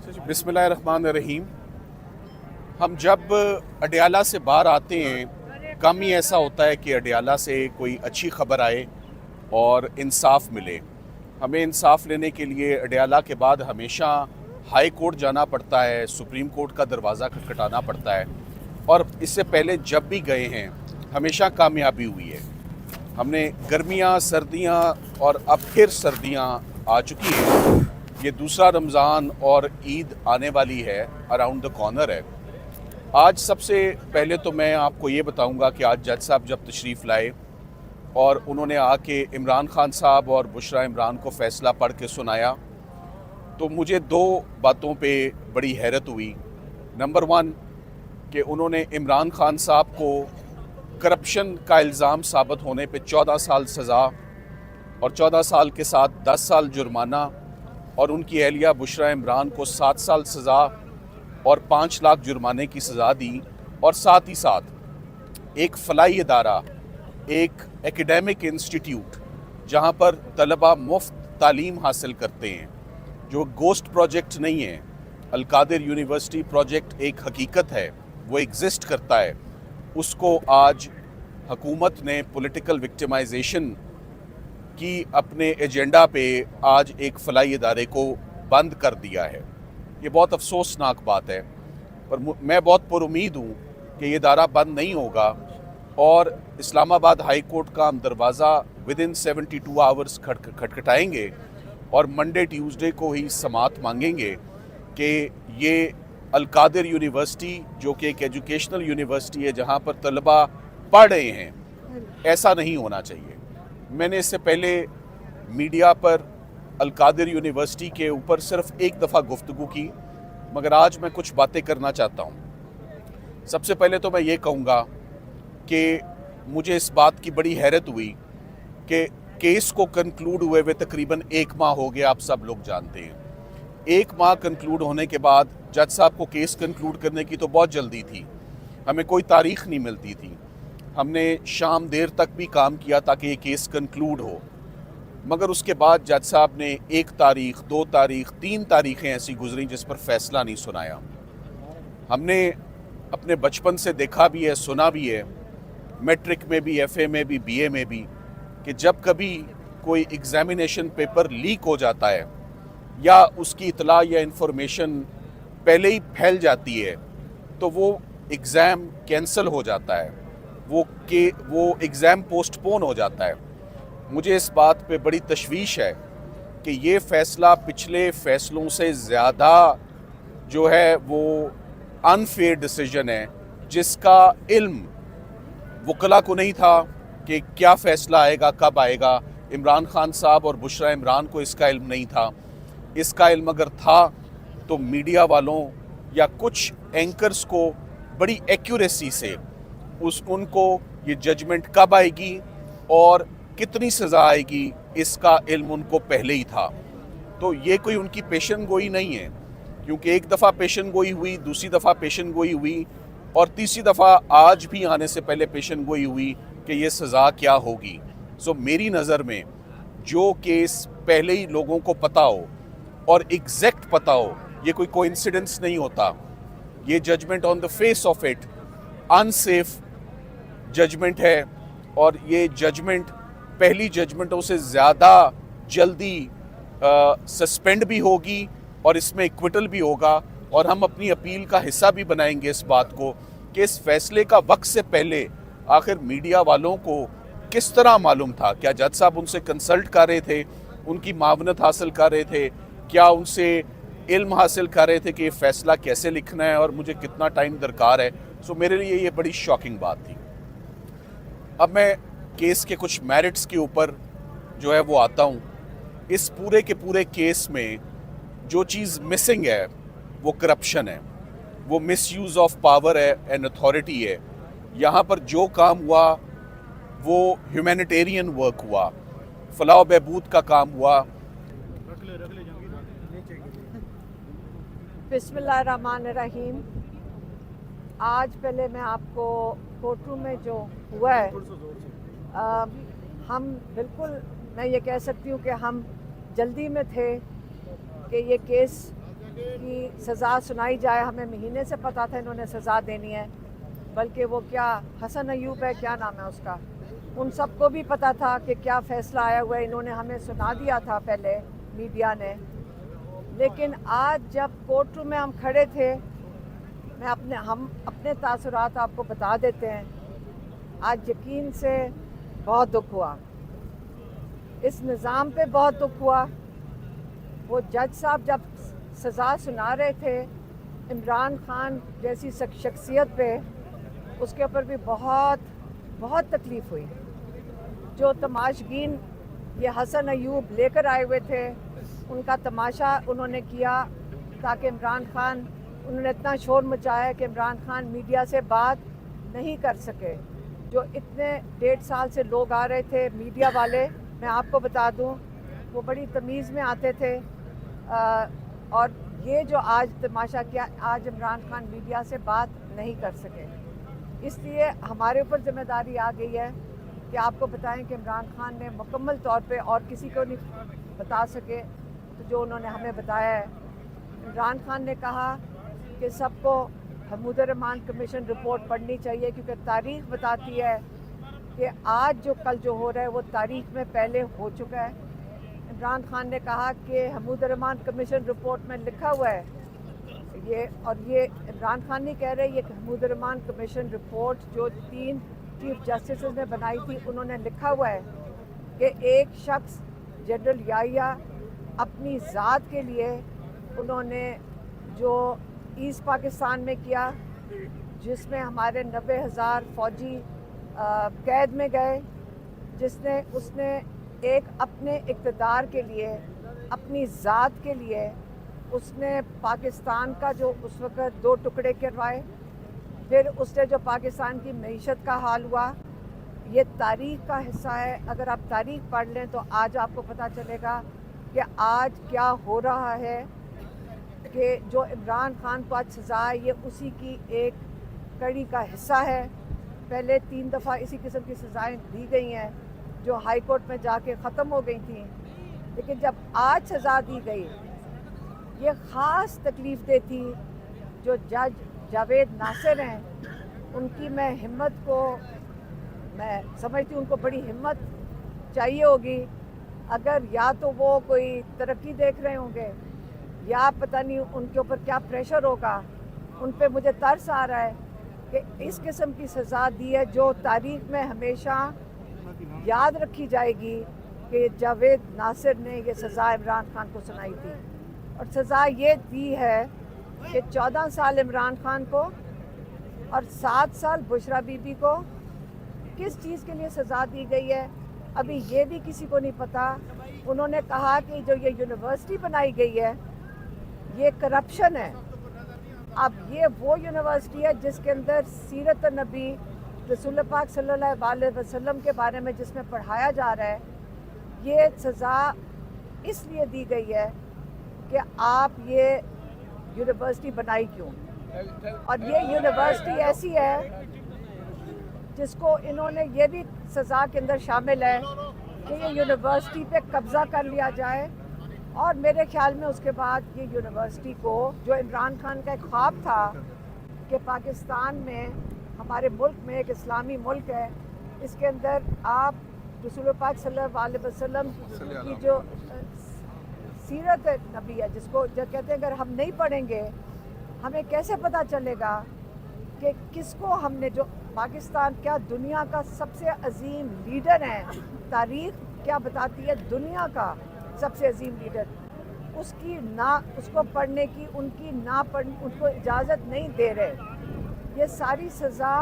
बिस्मिल्लाहिर्रहमानिर्रहीम। हम जब अडयाला से बाहर आते हैं, कम ही ऐसा होता है कि अडयाला से कोई अच्छी खबर आए और इंसाफ मिले। हमें इंसाफ लेने के लिए अडयाला के बाद हमेशा हाई कोर्ट जाना पड़ता है, सुप्रीम कोर्ट का दरवाज़ा खटखटाना पड़ता है, और इससे पहले जब भी गए हैं हमेशा कामयाबी हुई है। हमने गर्मियाँ, सर्दियाँ और अब फिर सर्दियाँ आ चुकी हैं। ये दूसरा रमज़ान और ईद आने वाली है, अराउंड द कॉर्नर है। आज सबसे पहले तो मैं आपको ये बताऊंगा कि आज जज साहब जब तशरीफ़ लाए और उन्होंने आके इमरान खान साहब और बुशरा इमरान को फ़ैसला पढ़ के सुनाया, तो मुझे दो बातों पे बड़ी हैरत हुई। नंबर वन कि उन्होंने इमरान खान साहब को करप्शन का इल्ज़ाम साबित होने पे 14 साल सज़ा और 14 साल के साथ 10 साल जुर्माना, और उनकी अहलिया बुशरा इमरान को 7 साल सज़ा और 5 लाख जुर्माने की सज़ा दी। और साथ ही साथ एक फलाई इदारा, एक एकेडमिक इंस्टीट्यूट जहाँ पर तलबा मुफ्त तालीम हासिल करते हैं, जो गोस्ट प्रोजेक्ट नहीं है। अलकादिर यूनिवर्सिटी प्रोजेक्ट एक हकीकत है, वो एग्जिस्ट करता है। उसको आज हुकूमत ने पॉलिटिकल विक्टिमाइजेशन की अपने एजेंडा पे आज एक फलाई इदारे को बंद कर दिया है। ये बहुत अफसोसनाक बात है, पर मैं बहुत पुरुमीद हूँ कि ये इदारा बंद नहीं होगा और इस्लामाबाद हाई कोर्ट का हम दरवाज़ा विदिन 72 आवर्स खटखटाएंगे और मंडे ट्यूसडे को ही समात मांगेंगे कि ये अलकादिर यूनिवर्सिटी, जो कि एक एजुकेशनल यूनिवर्सिटी है जहाँ पर तलबा पढ़ रहे हैं, ऐसा नहीं होना चाहिए। मैंने इससे पहले मीडिया पर अलकादिर यूनिवर्सिटी के ऊपर सिर्फ एक दफ़ा गुफ्तगू की, मगर आज मैं कुछ बातें करना चाहता हूँ। सबसे पहले तो मैं ये कहूँगा कि मुझे इस बात की बड़ी हैरत हुई कि केस को कंक्लूड हुए हुए तकरीबन 1 माह हो गया। आप सब लोग जानते हैं, 1 माह कंक्लूड होने के बाद जज साहब को केस कंक्लूड करने की तो बहुत जल्दी थी, हमें कोई तारीख नहीं मिलती थी। हमने शाम देर तक भी काम किया ताकि ये केस कंक्लूड हो, मगर उसके बाद जज साहब ने 1 तारीख, 2 तारीख, 3 तारीखें ऐसी गुजरी जिस पर फैसला नहीं सुनाया। हमने अपने बचपन से देखा भी है, सुना भी है, मैट्रिक में भी, FA में भी, BA में भी, कि जब कभी कोई एग्जामिनेशन पेपर लीक हो जाता है या उसकी इतला या इन्फॉर्मेशन पहले ही फैल जाती है तो वो एग्ज़ाम कैंसिल हो जाता है, वो एग्ज़ाम पोस्टपोन हो जाता है। मुझे इस बात पे बड़ी तशवीश है कि ये फ़ैसला पिछले फ़ैसलों से ज़्यादा जो है वो अनफेयर डिसीजन है, जिसका इल्म वकला को नहीं था कि क्या फ़ैसला आएगा, कब आएगा। इमरान खान साहब और बुशरा इमरान को इसका इल्म नहीं था। इसका इल्म अगर था तो मीडिया वालों या कुछ एंकर्स को बड़ी एक्यूरेसी से उनको ये जजमेंट कब आएगी और कितनी सज़ा आएगी, इसका इल्म उनको पहले ही था। तो ये कोई उनकी पेशन गोई नहीं है, क्योंकि एक दफ़ा पेशन गोई हुई, दूसरी दफ़ा पेशन गोई हुई और तीसरी दफ़ा आज भी आने से पहले पेशन गोई हुई कि ये सज़ा क्या होगी। सो मेरी नज़र में जो केस पहले ही लोगों को पता हो और एग्जैक्ट पता हो, ये कोई कोइंसिडेंस नहीं होता। ये judgement on the face of it unsafe judgement है और ये जजमेंट पहली जजमेंटों से ज़्यादा जल्दी सस्पेंड भी होगी और इसमें एक्विटल भी होगा। और हम अपनी अपील का हिस्सा भी बनाएंगे इस बात को कि इस फैसले का वक्त से पहले आखिर मीडिया वालों को किस तरह मालूम था। क्या जज साहब उनसे कंसल्ट कर रहे थे, उनकी मावनत हासिल कर रहे थे, क्या उनसे इल्म हासिल कर रहे थे कि ये फ़ैसला कैसे लिखना है और मुझे कितना टाइम दरकार है। सो मेरे लिए ये बड़ी शॉकिंग बात थी। अब मैं केस के कुछ मेरिट्स के ऊपर जो है वो आता हूँ। इस पूरे के पूरे केस में जो चीज़ मिसिंग है वो करप्शन है, वो मिसयूज़ ऑफ पावर है एंड अथॉरिटी है। यहाँ पर जो काम हुआ वो ह्यूमैनिटेरियन वर्क हुआ, फलाह व बहबूद का काम हुआ। बिस्मिल्लाहिर्रहमानिर्रहीम। आज पहले मैं आपको कोर्टरूम में जो हुआ है, हम बिल्कुल, मैं ये कह सकती हूँ कि हम जल्दी में थे कि ये केस की सज़ा सुनाई जाए। हमें महीने से पता था इन्होंने सज़ा देनी है, बल्कि वो क्या हसन अयूब है, क्या नाम है उसका, उन सबको भी पता था कि क्या फ़ैसला आया हुआ है। इन्होंने हमें सुना दिया था पहले, मीडिया ने। लेकिन आज जब कोर्ट रूम में हम खड़े थे, हम अपने तासुरात आपको बता देते हैं। आज यकीन से बहुत दुख हुआ, इस निज़ाम पे बहुत दुख हुआ। वो जज साहब जब सज़ा सुना रहे थे इमरान खान जैसी शख्सियत पे, उसके ऊपर भी बहुत बहुत तकलीफ़ हुई। जो तमाशगीन ये हसन अयूब लेकर आए हुए थे, उनका तमाशा उन्होंने किया ताकि इमरान खान, उन्होंने इतना शोर मचाया कि इमरान खान मीडिया से बात नहीं कर सके। जो इतने 1.5 साल से लोग आ रहे थे मीडिया वाले, मैं आपको बता दूं, वो बड़ी तमीज़ में आते थे। और ये जो आज तमाशा किया, आज इमरान खान मीडिया से बात नहीं कर सके। इसलिए हमारे ऊपर ज़िम्मेदारी आ गई है कि आपको बताएं कि इमरान खान ने मुकम्मल तौर पे और किसी को नहीं बता सके तो जो उन्होंने हमें बताया है। इमरान खान ने कहा कि सबको महमूद रहमान कमीशन रिपोर्ट पढ़नी चाहिए, क्योंकि तारीख़ बताती है कि आज जो कल जो हो रहा है वो तारीख़ में पहले हो चुका है। इमरान खान ने कहा कि महमूद रहमान कमीशन रिपोर्ट में लिखा हुआ है ये, और ये इमरान खान नहीं कह रहे, ये महमूद रहमान कमीशन रिपोर्ट जो 3 चीफ जस्टिस ने बनाई थी, उन्होंने लिखा हुआ है कि एक शख्स जनरल याहिया अपनी ज़ात के लिए उन्होंने जो ईस्ट पाकिस्तान में किया, जिसमें हमारे 90,000 फ़ौजी कैद में गए, उसने एक अपने इक़्तिदार के लिए, अपनी ज़ात के लिए उसने पाकिस्तान का जो उस वक़्त 2 टुकड़े करवाए। फिर उसने जो पाकिस्तान की मईशत का हाल हुआ, ये तारीख़ का हिस्सा है। अगर आप तारीख़ पढ़ लें तो आज आपको पता चलेगा कि आज क्या हो रहा है, कि जो इमरान खान को आज सज़ा है ये उसी की एक कड़ी का हिस्सा है। पहले 3 दफ़ा इसी किस्म की सज़ाएं दी गई हैं जो हाई कोर्ट में जाके ख़त्म हो गई थी, लेकिन जब आज सज़ा दी गई, ये ख़ास तकलीफ़ दे थी जो जज जावेद नासिर हैं, उनकी मैं हिम्मत को, मैं समझती हूँ उनको बड़ी हिम्मत चाहिए होगी। अगर या तो वो कोई तरक्की देख रहे होंगे या पता नहीं उनके ऊपर क्या प्रेशर होगा, उन पे मुझे तरस आ रहा है कि इस किस्म की सज़ा दी है जो तारीख़ में हमेशा याद रखी जाएगी कि जावेद नासिर ने ये सज़ा इमरान खान को सुनाई थी। और सज़ा ये दी है कि 14 साल इमरान खान को और 7 साल बुशरा बीबी को। किस चीज़ के लिए सज़ा दी गई है अभी ये भी किसी को नहीं पता। उन्होंने कहा कि जो ये यूनिवर्सिटी बनाई गई है ये करप्शन है। अब ये वो यूनिवर्सिटी है जिसके अंदर सीरत नबी रसूल पाक सल्लल्लाहु अलैहि वसल्लम के बारे में जिसमें पढ़ाया जा रहा है। ये सज़ा इसलिए दी गई है कि आप ये यूनिवर्सिटी बनाई क्यों। और ये यूनिवर्सिटी ऐसी है जिसको इन्होंने ये भी सज़ा के अंदर शामिल है कि ये यूनिवर्सिटी पे कब्ज़ा कर लिया जाए। और मेरे ख्याल में उसके बाद ये यूनिवर्सिटी को, जो इमरान खान का एक ख्वाब था कि पाकिस्तान में, हमारे मुल्क में एक इस्लामी मुल्क है, इसके अंदर आप रसूल पाक सल्लल्लाहु अलैहि वसल्लम की जो सीरत नबी है, जिसको जो कहते हैं अगर हम नहीं पढ़ेंगे हमें कैसे पता चलेगा कि किसको हमने, जो पाकिस्तान क्या दुनिया का सबसे अजीम लीडर है, तारीख़ क्या बताती है दुनिया का सबसे अजीम लीडर, उसकी ना, उसको पढ़ने की उनकी ना पढ़ने, उनको इजाज़त नहीं दे रहे। ये सारी सज़ा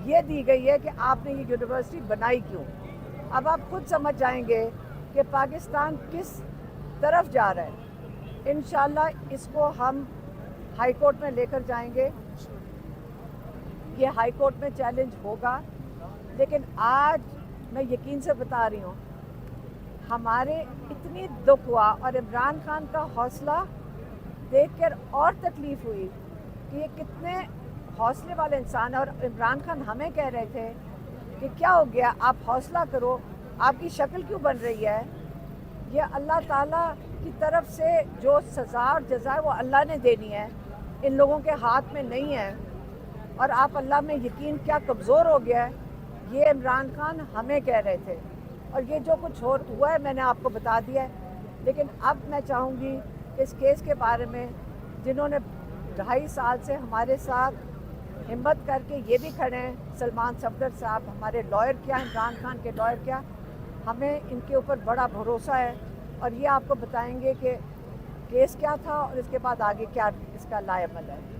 ये दी गई है कि आपने ये यूनिवर्सिटी बनाई क्यों। अब आप खुद समझ जाएंगे कि पाकिस्तान किस तरफ जा रहा है। इंशाल्लाह इसको हम हाई कोर्ट में लेकर जाएंगे, ये हाई कोर्ट में चैलेंज होगा। लेकिन आज मैं यकीन से बता रही हूँ, हमारे इतनी दुख हुआ और इमरान खान का हौसला देखकर और तकलीफ़ हुई कि ये कितने हौसले वाले इंसान है। और इमरान खान हमें कह रहे थे कि क्या हो गया, आप हौसला करो, आपकी शक्ल क्यों बन रही है। ये अल्लाह ताला की तरफ से जो सज़ा और जज़ा है वो अल्लाह ने देनी है, इन लोगों के हाथ में नहीं है। और आप अल्लाह में यकीन क्या कमज़ोर हो गया है, ये इमरान खान हमें कह रहे थे। और ये जो कुछ हुआ है मैंने आपको बता दिया है। लेकिन अब मैं चाहूँगी इस केस के बारे में जिन्होंने 2.5 साल से हमारे साथ हिम्मत करके ये भी खड़े हैं, सलमान सफदर साहब हमारे लॉयर क्या, इमरान खान के लॉयर क्या, हमें इनके ऊपर बड़ा भरोसा है। और ये आपको बताएंगे कि केस क्या था और इसके बाद आगे क्या इसका लाएअमल है।